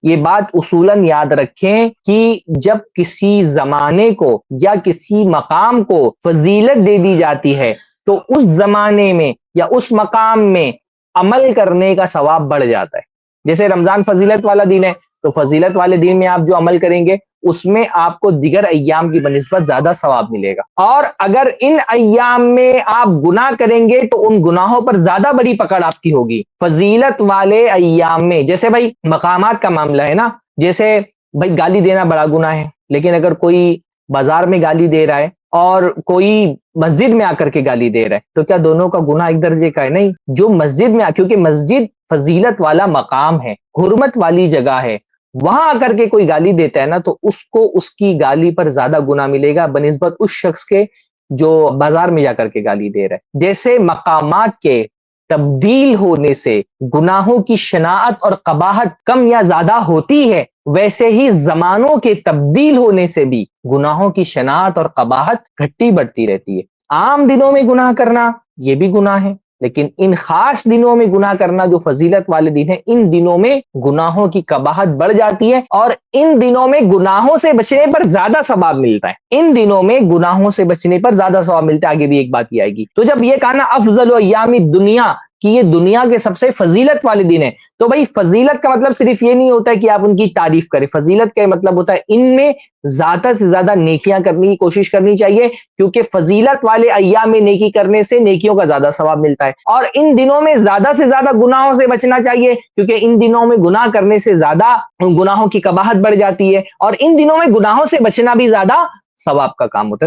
یہ بات اصولاً یاد رکھیں کہ جب کسی زمانے کو یا کسی مقام کو فضیلت دے دی جاتی ہے تو اس زمانے میں یا اس مقام میں عمل کرنے کا ثواب بڑھ جاتا ہے. جیسے رمضان فضیلت والا دن ہے تو فضیلت والے دن میں آپ جو عمل کریں گے اس میں آپ کو دیگر ایام کی بنسبت زیادہ ثواب ملے گا. اور اگر ان ایام میں آپ گناہ کریں گے تو ان گناہوں پر زیادہ بڑی پکڑ آپ کی ہوگی. فضیلت والے ایام میں جیسے بھائی مقامات کا معاملہ ہے نا، جیسے بھائی گالی دینا بڑا گناہ ہے، لیکن اگر کوئی بازار میں گالی دے رہا ہے اور کوئی مسجد میں آ کر کے گالی دے رہا ہے تو کیا دونوں کا گناہ ایک درجے کا ہے؟ نہیں. جو مسجد میں کیونکہ مسجد فضیلت والا مقام ہے، حرمت والی جگہ ہے، وہاں آ کر کے کوئی گالی دیتا ہے نا تو اس کو اس کی گالی پر زیادہ گناہ ملے گا بنسبت اس شخص کے جو بازار میں جا کر کے گالی دے رہا ہے. جیسے مقامات کے تبدیل ہونے سے گناہوں کی شناعت اور قباحت کم یا زیادہ ہوتی ہے، ویسے ہی زمانوں کے تبدیل ہونے سے بھی گناہوں کی شناعت اور قباحت گھٹتی بڑھتی رہتی ہے. عام دنوں میں گناہ کرنا یہ بھی گناہ ہے، لیکن ان خاص دنوں میں گناہ کرنا جو فضیلت والے دن ہیں، ان دنوں میں گناہوں کی قباحت بڑھ جاتی ہے اور ان دنوں میں گناہوں سے بچنے پر زیادہ ثواب ملتا ہے. ان دنوں میں گناہوں سے بچنے پر زیادہ ثواب ملتا ہے. آگے بھی ایک بات یہ آئے گی. تو جب یہ کہا نا افضل ایام دنیا کہ یہ دنیا کے سب سے فضیلت والے دن ہیں، تو بھائی فضیلت کا مطلب صرف یہ نہیں ہوتا ہے کہ آپ ان کی تعریف کریں. فضیلت کا مطلب ہوتا ہے ان میں زیادہ سے زیادہ نیکیاں کرنے کی کوشش کرنی چاہیے، کیونکہ فضیلت والے ایام میں نیکی کرنے سے نیکیوں کا زیادہ ثواب ملتا ہے. اور ان دنوں میں زیادہ سے زیادہ گناہوں سے بچنا چاہیے، کیونکہ ان دنوں میں گناہ کرنے سے زیادہ گناہوں کی قباحت بڑھ جاتی ہے، اور ان دنوں میں گناہوں سے بچنا بھی زیادہ ثواب کا کام ہوتا ہے.